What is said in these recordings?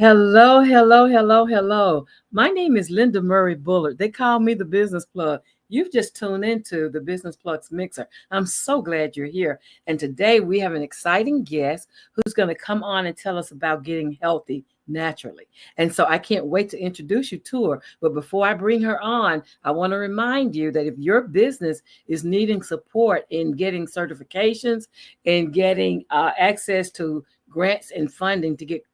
Hello, hello, hello, hello. My name is Linda Murray Bullard. They call me the Business Plug. You've just tuned into the Business Plugs Mixer. I'm so glad you're here. And today we have an exciting guest who's going to come on and tell us about getting healthy naturally. And so I can't wait to introduce you to her. But before I bring her on, I want to remind you that if your business is needing support in getting certifications and getting access to grants and funding to get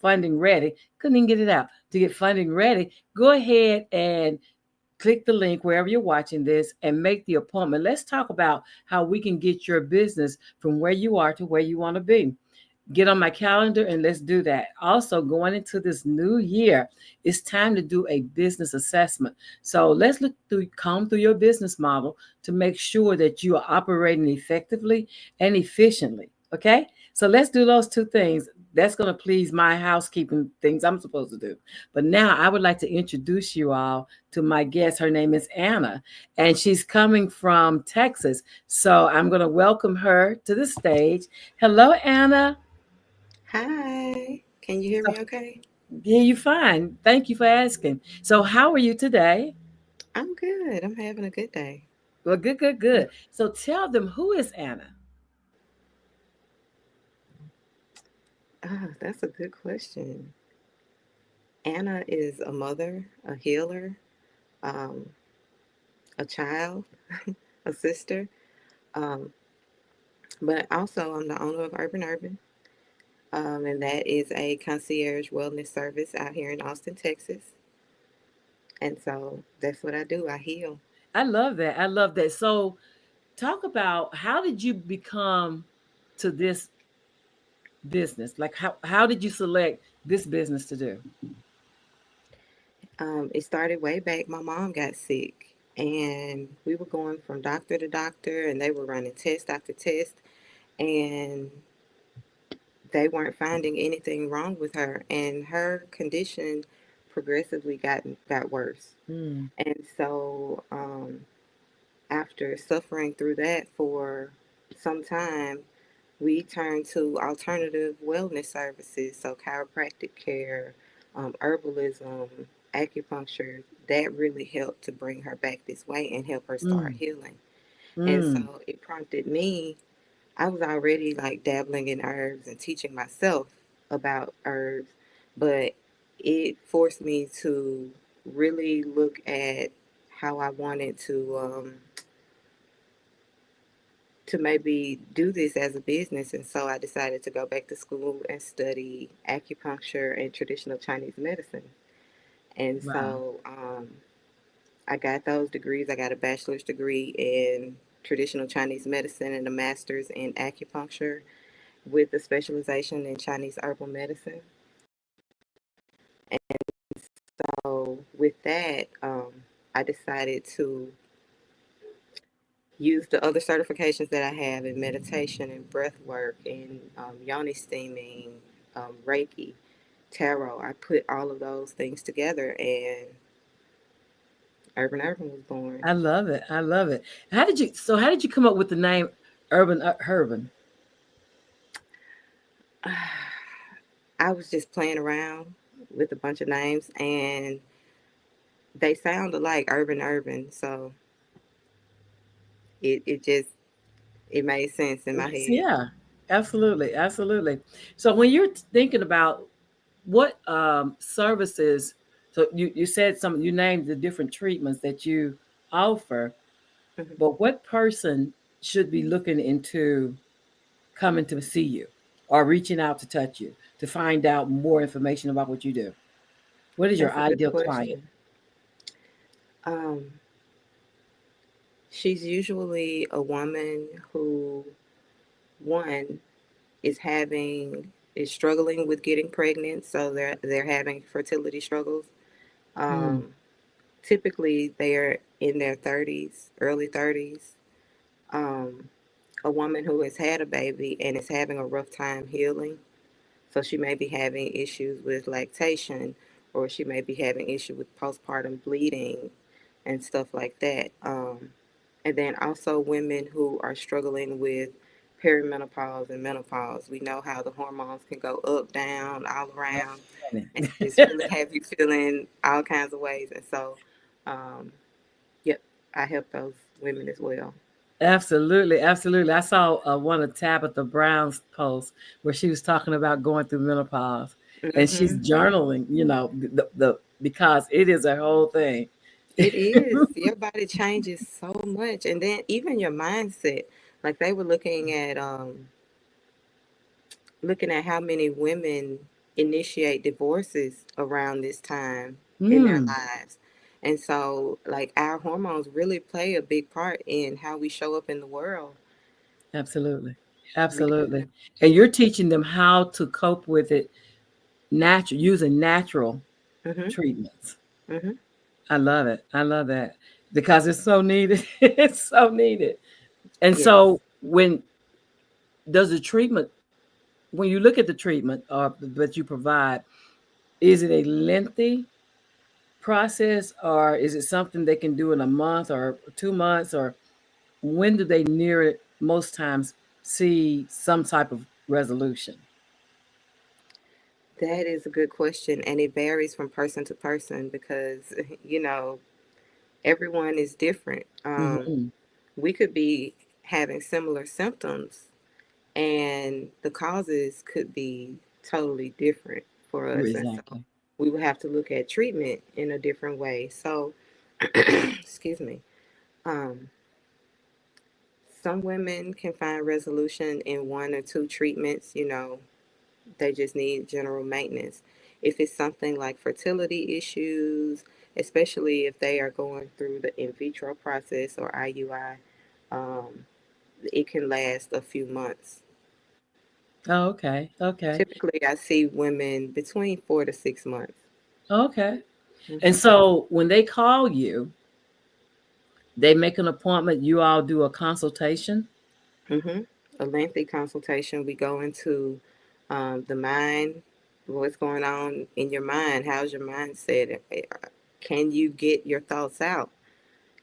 funding ready. Couldn't even get it out. To get funding ready, go ahead and click the link wherever you're watching this and make the appointment. Let's talk about how we can get your business from where you are to where you want to be. Get on my calendar and let's do that. Also, going into this new year, it's time to do a business assessment. So let's comb through your business model to make sure that you are operating effectively and efficiently. Okay, so let's do those two things. That's going to please my housekeeping things I'm supposed to do. But now I would like to introduce you all to my guest. Her name is Anna, and she's coming from Texas. So I'm going to welcome her to the stage. Hello, Anna. Hi, can you hear So, me okay? yeah, you fine. Thank you for asking. So, how are you today? I'm good. I'm having a good day. Well, good, good, good. So, tell them, who is Anna? That's a good question. Anna is a mother, a healer, um, a child, a sister, um, but also I'm the owner of Urban Herbin, and that is a concierge wellness service out here in Austin, Texas. And so that's what I do. I heal. I love that. I love that. So, talk about how did you become to this business? Like, how did you select this business to do? It started way back. My mom got sick, and we were going from doctor to doctor, and they were running test after test, and they weren't finding anything wrong with her, and her condition progressively got worse. Mm, And so, after suffering through that for some time, we turned to alternative wellness services, so chiropractic care, herbalism, acupuncture. That really helped to bring her back this way and help her start mm, healing. And so mm. it prompted me. I was already like dabbling in herbs and teaching myself about herbs, but it forced me to really look at how I wanted to maybe do this as a business. And so I decided to go back to school and study acupuncture and traditional Chinese medicine. And Wow. so I got those degrees. I got a bachelor's degree in traditional Chinese medicine and a master's in acupuncture with a specialization in Chinese herbal medicine. And so with that, I decided to use the other certifications that I have in meditation and breath work and yoni steaming, reiki, tarot. I put all of those things together, and Urban Urban was born. I love it. I love it. How did you come up with the name Urban Herbin? I was just playing around with a bunch of names, and they sound alike, Urban Urban. So it just it made sense in my head. Yeah, absolutely, absolutely. So when you're thinking about what services, so you said some, you named the different treatments that you offer, Mhm. but what person should be looking into coming to see you or reaching out to touch you to find out more information about what you do? What is your That's a good ideal client? question. Um, she's usually a woman who, one, is having is struggling with getting pregnant, so they're having fertility struggles. Mm, Um, Typically, they're in their 30s, early 30s. Um, a woman who has had a baby and is having a rough time healing. So she may be having issues with lactation, or she may be having issue with postpartum bleeding and stuff like that. And then also women who are struggling with perimenopause and menopause. We know how the hormones can go up, down, all Oh, around, honey. and just really have you feeling all kinds of ways. And so, um, yep, I help those women as well. Absolutely, absolutely. I saw one of Tabitha Brown's posts where she was talking about going through menopause, and she's Hmm. journaling. The because it is a whole thing. It is. Your body changes so much, and then even your mindset. Like they were looking at how many women initiate divorces around this time in their Mm, lives. And so, like, our hormones really play a big part in how we show up in the world. absolutely, We do. absolutely. And you're teaching them how to cope with it natural using natural Hmm. treatments. Hmm. I love it. I love that because it's so needed. It's so needed. And Yes. so when does the treatment when you look at the treatment that you provide, is it a lengthy process or is it something they can do in a month or 2 months, or when do they near it most times see some type of resolution? That is a good question. And it varies from person to person because, you know, everyone is different. Hmm. We could be having similar symptoms and the causes could be totally different for us. And so Exactly. we would have to look at treatment in a different way. So, excuse me. Um, some women can find resolution in one or two treatments, you know, they just need general maintenance. If it's something like fertility issues, especially if they are going through the in vitro process or IUI, um, it can last a few months. Oh, okay. Okay. Typically, I see women between 4 to 6 months. Okay. And Hmm. so when they call you, they make an appointment, you all do a consultation. Hmm. A lengthy consultation. We go into the mind, what's going on in your mind. How's your mindset? Can you get your thoughts out,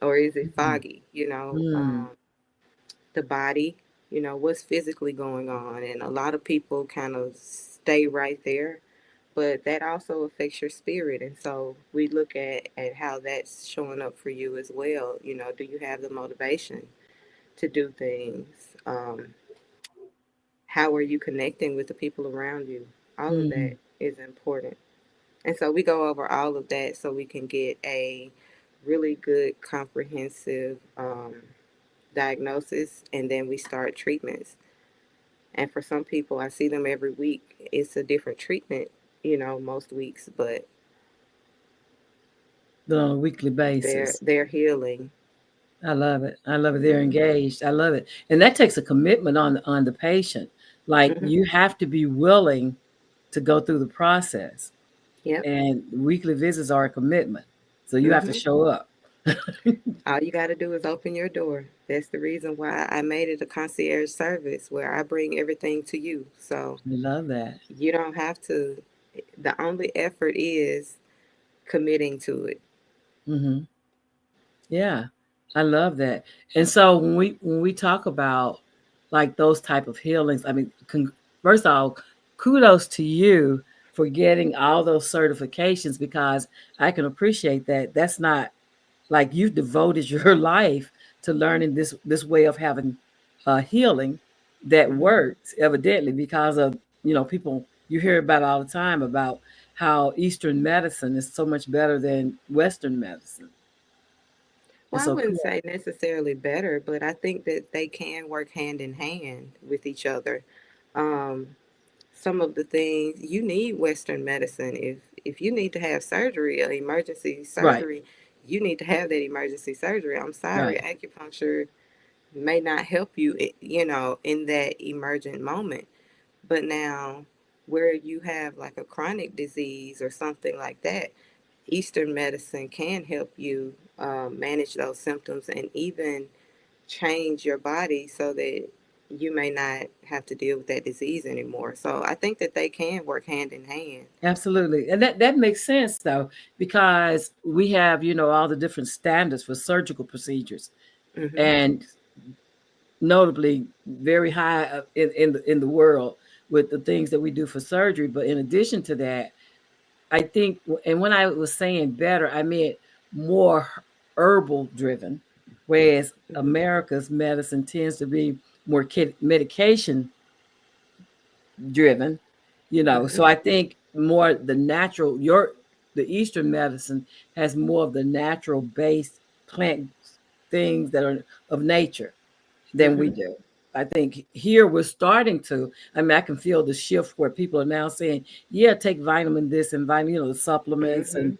or is it Mm. foggy? You know, Mm. the body. You know, what's physically going on, and a lot of people kind of stay right there, but that also affects your spirit. And so we look at how that's showing up for you as well. You know, do you have the motivation to do things? How are you connecting with the people around you? All of that Mm. is important. And so we go over all of that so we can get a really good comprehensive diagnosis, and then we start treatments. And for some people, I see them every week. It's a different treatment, you know, most weeks, but But on a weekly they're basis. they're healing. I love it. I love it. They're Hmm. engaged. I love it. And that takes a commitment on the patient. Like Hmm. you have to be willing to go through the process. Yep. And weekly visits are a commitment. So you have to Hmm. show up. All you got to do is open your door. That's the reason why I made it a concierge service where I bring everything to you. So I love that. you don't have to, the only effort is committing to it. Hmm. Yeah, I love that. And so when we talk about like those type of healings, I mean, first of all, kudos to you for getting all those certifications because I can appreciate that. That's not like you've devoted your life to learning this way of having healing that Hmm. works evidently because of people you hear about all the time about how Eastern medicine is so much better than Western medicine. And Well, I so wouldn't say necessarily better, but I think that they can work hand in hand with each other. Um, some of the things you need Western medicine. If you need to have surgery, an emergency right, surgery, you need to have that emergency surgery. I'm sorry, right, acupuncture may not help you, you know, in that emergent moment. But now, where you have like a chronic disease or something like that, Eastern medicine can help you manage those symptoms and even change your body so that you may not have to deal with that disease anymore. So I think that they can work hand in hand. absolutely. And that makes sense though because we have all the different standards for surgical procedures, Hmm. and notably very high in the world with the things that we do for surgery. But in addition to that, I think, and when I was saying better, I meant more herbal driven, whereas Mm-hmm. America's medicine tends to be more medication driven, Mm-hmm. So I think more the natural, the Eastern medicine has more of the natural based plant things that are of nature than we Mm-hmm. do. I think here we're starting to. I mean, I can feel the shift where people are now saying, "Yeah, take vitamin this and vitamin, the supplements." Mm-hmm.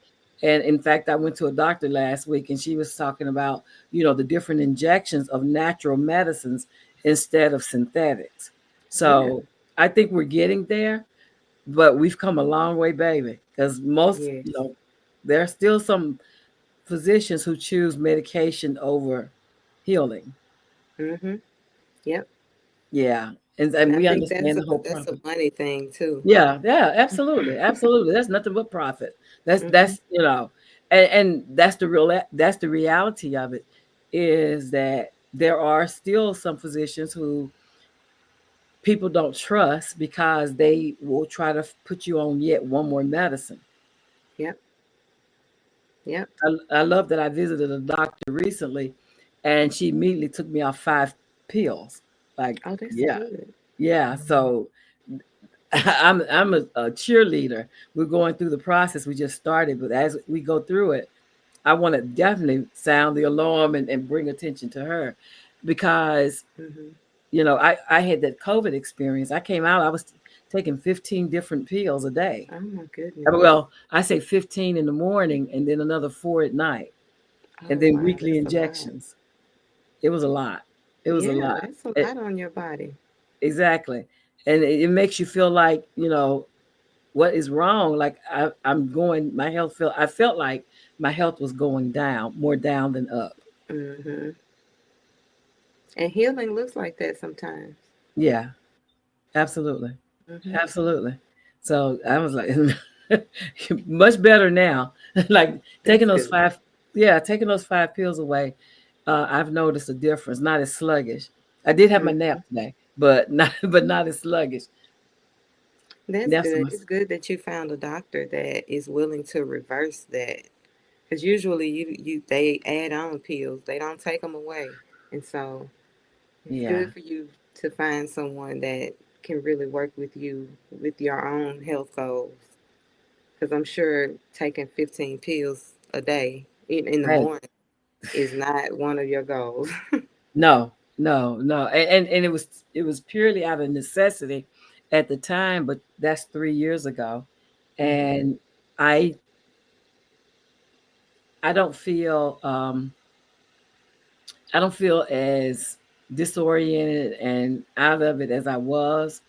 And in fact, I went to a doctor last week, and she was talking about the different injections of natural medicines instead of synthetics. Yeah. So I think we're getting there, but we've come a long way, baby. Because most, Yes. there are still some physicians who choose medication over healing. Mm-hmm. Yep. Yeah, and And I we think understand the whole that's a process. money thing too. Yeah, yeah, absolutely, absolutely. That's nothing but profit. That's Mm-hmm. that's you know, and that's the reality of it, is that there are still some physicians who people don't trust because they will try to put you on yet one more medicine. Yep. Yep. I love that I visited a doctor recently, and she immediately took me off 5 pills. Like, Oh, that's yeah, good. yeah. So I'm a cheerleader. We're going through the process. We just started, but as we go through it, I want to definitely sound the alarm and bring attention to her, because Mm-hmm. I had that COVID experience. I came out. I was taking 15 different pills a day. Oh my goodness. Well, I say 15 in the morning and then another 4 at night, and Oh then wow, weekly that's a lot. injections. It was a lot. It was a Yeah, lot. that's a It, lot on your body. exactly, and it makes you feel like what is wrong. Like I'm going. My health felt. I felt like my health was going down, more down than up. Mm-hmm. And healing looks like that sometimes. Yeah, absolutely, Mm-hmm. absolutely. So I was like, much better now. Like taking That's those good. five, yeah, taking those 5 pills away. I've noticed a difference. Not as sluggish. I did have my nap Mm-hmm. today, but not as sluggish. That's Naps are good. It's good that you found a doctor that is willing to reverse that. Because usually they add on pills. They don't take them away. And so it's yeah, good for you to find someone that can really work with you with your own health goals. Because I'm sure taking 15 pills a day in the right. morning is not one of your goals. No, no, no. And it was purely out of necessity at the time, but that's 3 years ago. Mm-hmm. And I I don't feel I don't feel as disoriented and out of it as I was,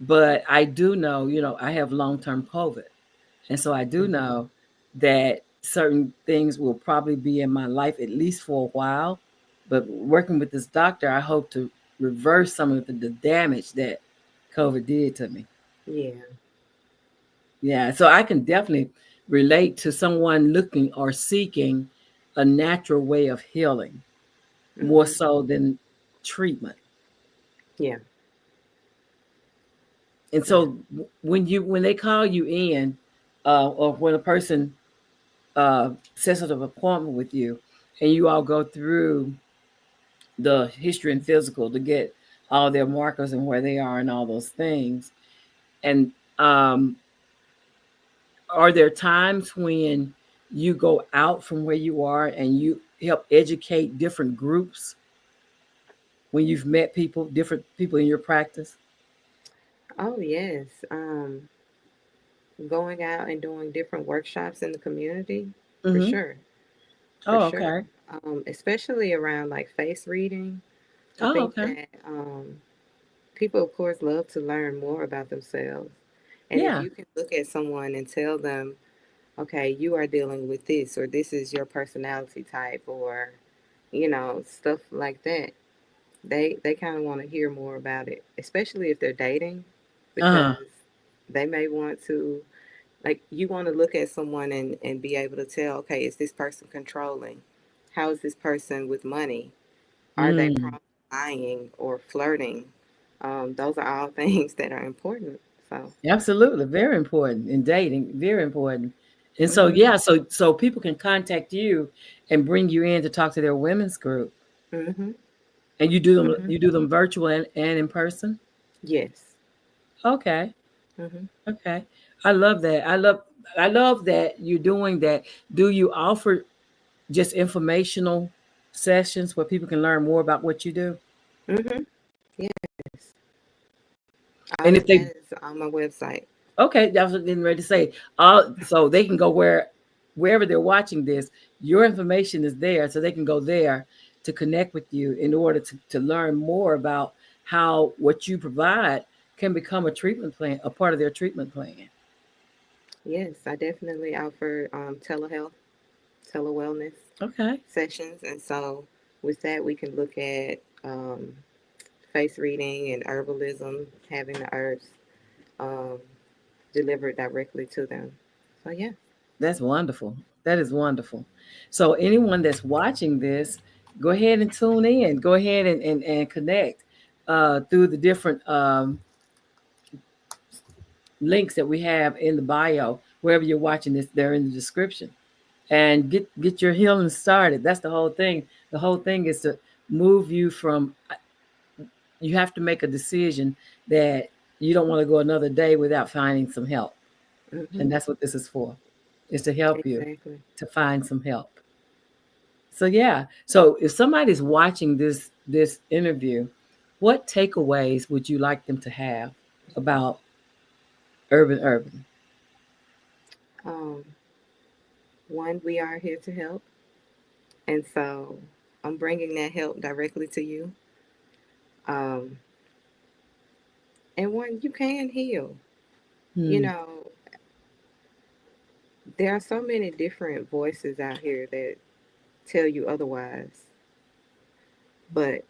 but I do know, I have long-term COVID. And so I do Mm-hmm. know that certain things will probably be in my life at least for a while. But working with this doctor, I hope to reverse some of the damage that COVID did to me. Yeah. Yeah. So I can definitely relate to someone looking or seeking a natural way of healing more Mm-hmm. so than treatment. Yeah. And Yeah. so when they call you in, or when a person sets up an appointment with you, and you all go through the history and physical to get all their markers and where they are and all those things. And are there times when you go out from where you are and you help educate different groups when you've met people, different people in your practice? Oh, yes. Going out and doing different workshops in the community, for Mm-hmm. sure. For Oh, sure. okay. Especially around like face reading. I Oh, think okay. that people, of course, love to learn more about themselves. And if Yeah. you can look at someone and tell them, okay, you are dealing with this, or this is your personality type, or, stuff like that, they kind of want to hear more about it, especially if they're dating, Uh-huh. because they may want to, like, you want to look at someone and be able to tell, okay, is this person controlling? How is this person with money? Are they Mm. prone to lying or flirting. Those are all things that are important. So, Absolutely, very important in dating, very important. And so mhm, yeah, so people can contact you and bring you in to talk to their women's group. mhm, And mhm. you do them virtual and in person? Yes. Okay. Mhm. Okay. I love that. I love that you're doing that. Do you offer just informational sessions where people can learn more about what you do? Mhm. Yes. All And of if they that is on my website. okay, I was getting ready to say, so they can go wherever they're watching this. Your information is there, so they can go there to connect with you in order to learn more about how what you provide can become a treatment plan, a part of their treatment plan. Yes, I definitely offer telehealth, telewellness Okay, sessions, and so with that we can look at face reading and herbalism, having the herbs um, delivered directly to them. So yeah. that's wonderful. That is wonderful. So anyone that's watching this, go ahead and tune in. Go ahead and connect through the different links that we have in the bio. Wherever you're watching this, they're in the description. And get your healing started. That's the whole thing. The whole thing is to move you from. You have to make a decision that you don't want to go another day without finding some help, Hmm. and that's what this is for. Is to help you Exactly. to find some help. So yeah. So if somebody's watching this interview, what takeaways would you like them to have about urban? Um, One, we are here to help, and so I'm bringing that help directly to you. Um, and one, you can heal. You Hmm. know, there are so many different voices out here that tell you otherwise, but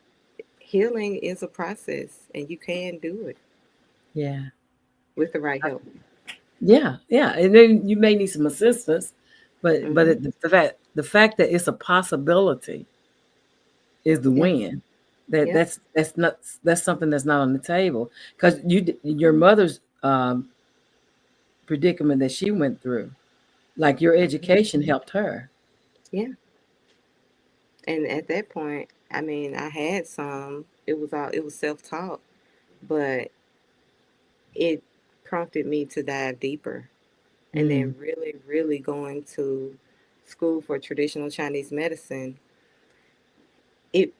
healing is a process, and you can do it Yeah. with the right help. Yeah, yeah, and then you may need some assistance, but Hmm. the fact that it's a possibility is the Yeah. win. That Yep. that's something that's not on the table because your mother's predicament that she went through, like your Hmm. education helped her. Yeah. And at that point, I mean, I had some. It was self taught, but it prompted me to dive deeper, and then Mm, really going to school for traditional Chinese medicine. It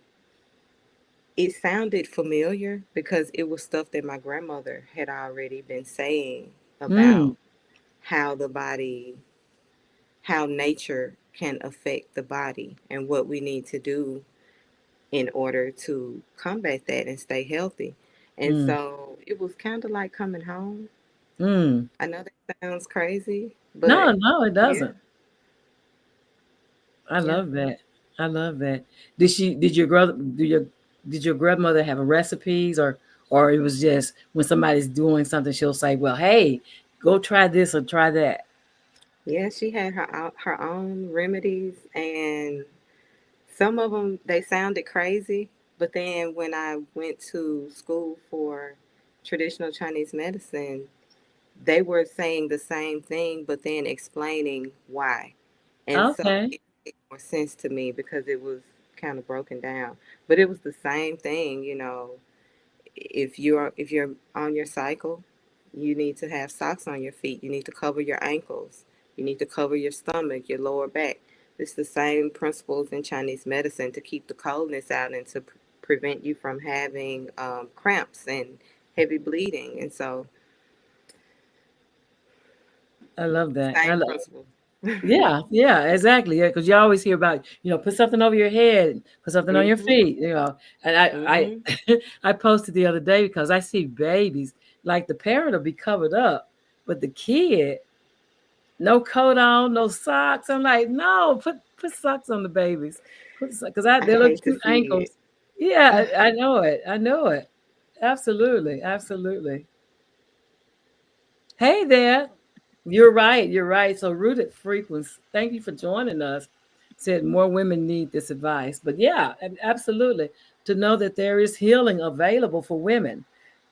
it sounded familiar because it was stuff that my grandmother had already been saying mm, about how the body, how nature can affect the body and what we need to do in order to combat that and stay healthy. And mm, so it was kind of like coming home. mm. I know that sounds crazy, No, but no, it yeah, doesn't. I yeah, love that. I love that. Did she? Did your brother? Did your grandmother have a recipes or it was just when somebody's doing something, she'll say, "Well, hey, go try this or try that." yeah. She had her own remedies, and some of them they sounded crazy. But then when I went to school for traditional Chinese medicine, they were saying the same thing, but then explaining why. And so Okay. it made more sense to me because it was kind of broken down. But it was the same thing, you know. If you're on your cycle, you need to have socks on your feet. You need to cover your ankles. You need to cover your stomach, your lower back. It's the same principles in Chinese medicine to keep the coldness out and to prevent you from having cramps and heavy bleeding. And so, I love that. same principles. Yeah, yeah, exactly. Yeah, because you always hear about, put something over your head, put something on your Mhm. feet. And I Mhm. I posted the other day because I see babies, like the parent will be covered up, but the kid, no coat on, no socks. I'm like, no, put socks on the babies. Because I they look hate to cute see ankles. it. Yeah, I know it. I know it. Absolutely, absolutely. Hey there. You're right. You're right. So rooted frequency. Thank you for joining us. Said more women need this advice. But yeah, absolutely. to know that there is healing available for women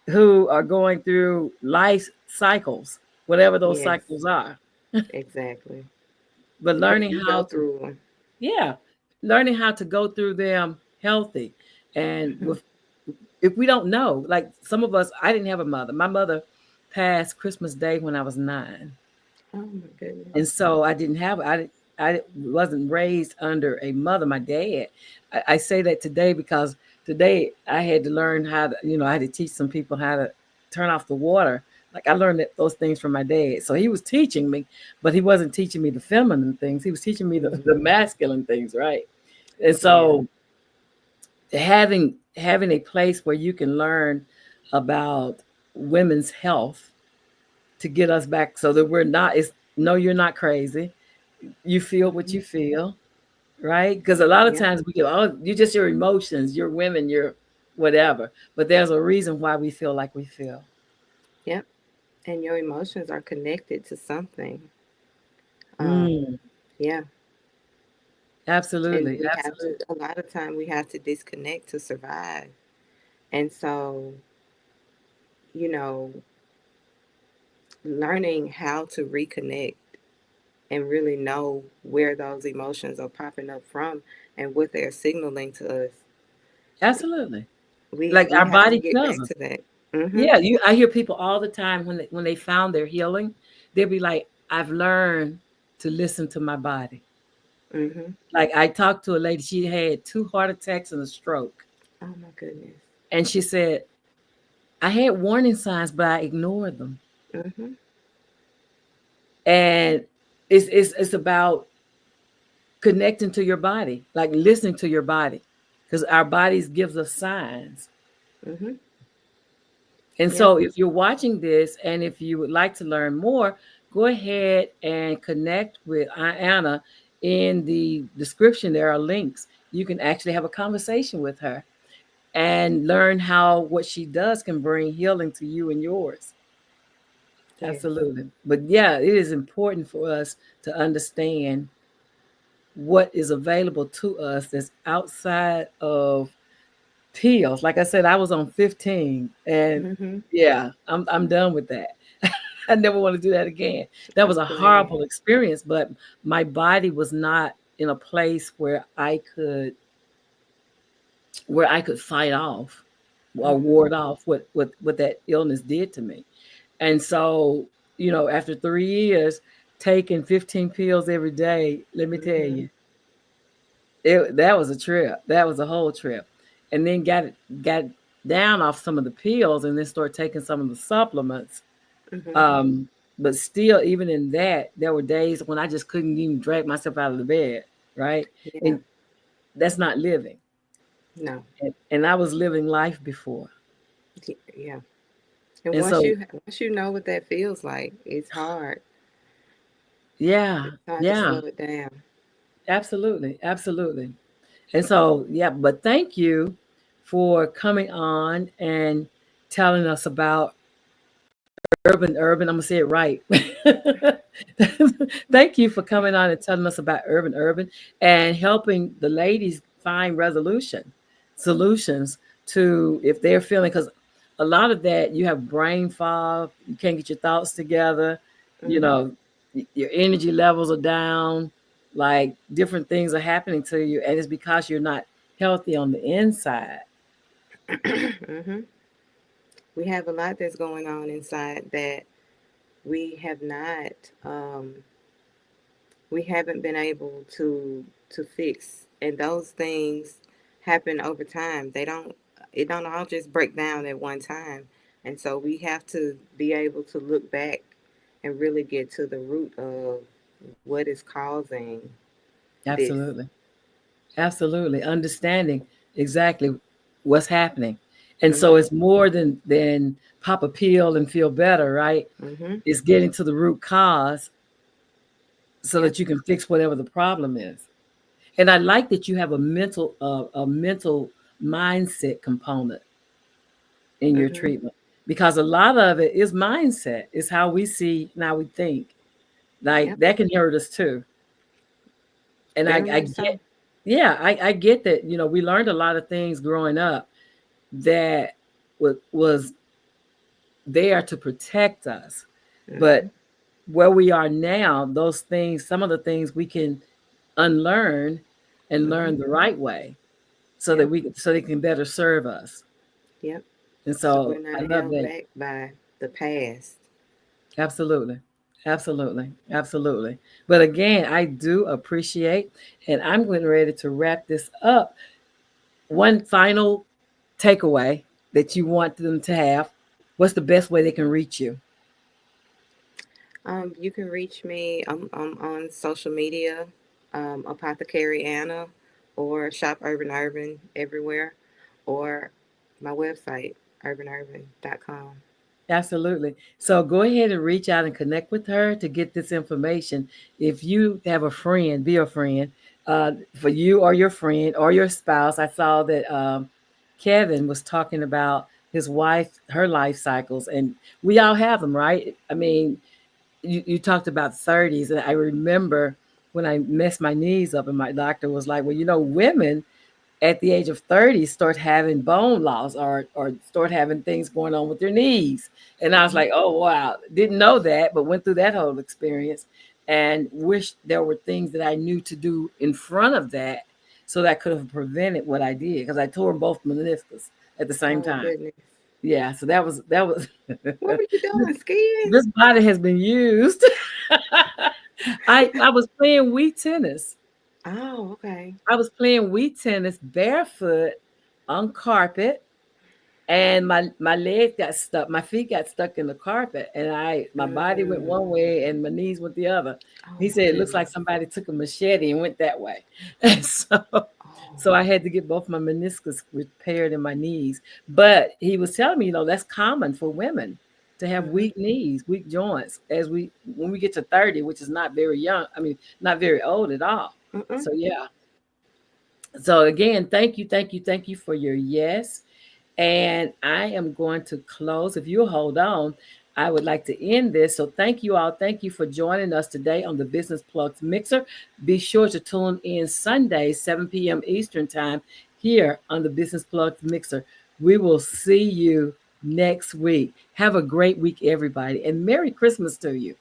who are going through life cycles, whatever those Yes, cycles are. exactly. But Because learning we go how to, through them. yeah, learning how to go through them healthy. And Hmm. with, if we don't know, like some of us, I didn't have a mother. My mother passed Christmas Day when I was 9. Oh my goodness. And so I didn't have, I wasn't raised under a mother, my dad. I say that today because today I had to learn how to, I had to teach some people how to turn off the water. Like I learned those things from my dad. So he was teaching me, but he wasn't teaching me the feminine things. He was teaching me the Hmm. masculine things, right? And Yeah. so having a place where you can learn about women's health to get us back so that we're not, it's no, you're not crazy, you feel what Hmm. you feel, right? Because a lot of Yep. times we go, oh, you just your emotions, you're women, you're whatever. But there's a reason why we feel like we feel. Yep. And your emotions are connected to something. Um, Mm, yeah. And absolutely, we have to, absolutely, a lot of time, we have to disconnect to survive. And so, you know, learning how to reconnect and really know where those emotions are popping up from and what they're signaling to us. absolutely. We Like we our have to body get tells back us. to that. Mhm. Yeah, I hear people all the time when they found their healing, they'll be like, I've learned to listen to my body. Mhm. Like I talked to a lady, she had 2 heart attacks and a stroke. Oh my goodness. And she said, I had warning signs, but I ignored them. Mhm. And it's about connecting to your body, like listening to your body, because our bodies gives us signs. Mhm. And Yep. so if you're watching this and if you would like to learn more, go ahead and connect with Anna. In the description there are links. You can actually have a conversation with her and learn how what she does can bring healing to you and yours. Yes. Absolutely. But yeah, it is important for us to understand what is available to us that's outside of pills. Like I said, I was on 15 and Mhm. yeah, I'm done with that. I never want to do that again. That was I'm a glad. horrible experience, but my body was not in a place where I could fight off or Mhm. ward off what that illness did to me. And so, after 3 years taking 15 pills every day, let me tell Mhm. you, that was a trip. That was a whole trip. And then got down off some of the pills and then started taking some of the supplements. Mhm. Um, but still, even in that, there were days when I just couldn't even drag myself out of the bed, right? Yeah. And that's not living. No. And I was living life before. Yeah. And And so, once you know what that feels like, it's hard. yeah, It's hard to yeah, slow it down. absolutely, absolutely. And so, yeah, but thank you for coming on and telling us about Urban. I'm gonna say it right. Thank you for coming on and telling us about Urban and helping the ladies find solutions to if they're feeling, because a lot of that you have brain fog, you can't get your thoughts together, you Mhm. know, your energy levels are down, like different things are happening to you, and it's because you're not healthy on the inside. Mhm. We have a lot that's going on inside that we have not um we haven't been able to fix, and those things happen over time. It don't all just break down at one time. And so we have to be able to look back and really get to the root of what is causing this. Absolutely. Absolutely. Understanding exactly what's happening. And so Mhm. it's more than pop a pill and feel better, right? Mhm. It's getting to the root cause so Yep. that you can fix whatever the problem is. And I like that you have a mental mindset component in your Mhm. treatment, because a lot of it is mindset. It's how we see and how we think. Like Yep. that can hurt us too. And I Very much get so. Yeah, I get that. You know, we learned a lot of things growing up that was there to protect us. But Hmm. where we are now, those things, some of the things we can unlearn and Hmm. learn the right way so that Yep. so they can better serve us. Yep. And So so we're I not love held that. back by the past. Absolutely. Absolutely. Absolutely. But again, I do appreciate, and I'm getting ready to wrap this up. One final takeaway that you want them to have. What's the best way they can reach you? You can reach me. I'm on social media, Apothecary Anna, or Shop Urban Herbin everywhere, or my website, urbanherbin.com. Absolutely. So go ahead and reach out and connect with her to get this information. If you have a friend, be a friend for you or your friend or your spouse. I saw that Kevin was talking about his wife, her life cycles, and we all have them, right? I mean, you talked about 30s, and I remember when I messed my knees up, and my doctor was like, "Well, you know, women at the age of 30 start having bone loss or start having things going on with their knees." And I was Hmm. like, oh wow, didn't know that, but went through that whole experience and wish there were things that I knew to do in front of that so that I could have prevented what I did, because I tore both meniscus at the same Oh time. goodness, Yeah, so that was what were you this, doing skiing? this body has been used. I was playing Wii tennis. Oh, okay. I was playing Wii tennis barefoot on carpet, and my leg got stuck, my feet got stuck in the carpet, and my body went one Mm. way and my knees went the other. Oh He my said it looks like goodness. somebody took a machete and went that way. And so Oh. I had to get both my meniscus repaired in my knees. But he was telling me, you know, that's common for women to have Mhm. weak knees, weak joints as we when we get to 30, which is not very young, I mean, not very old at all. Mm-mm. So yeah. So again, thank you, thank you, thank you for your yes. And I am going to close. If you'll hold on, I would like to end this. So thank you all. Thank you for joining us today on the Business Plugs Mixer. Be sure to tune in Sundays, 7 p.m. Eastern Time, here on the Business Plugs Mixer. We will see you next week. Have a great week, everybody, and Merry Christmas to you.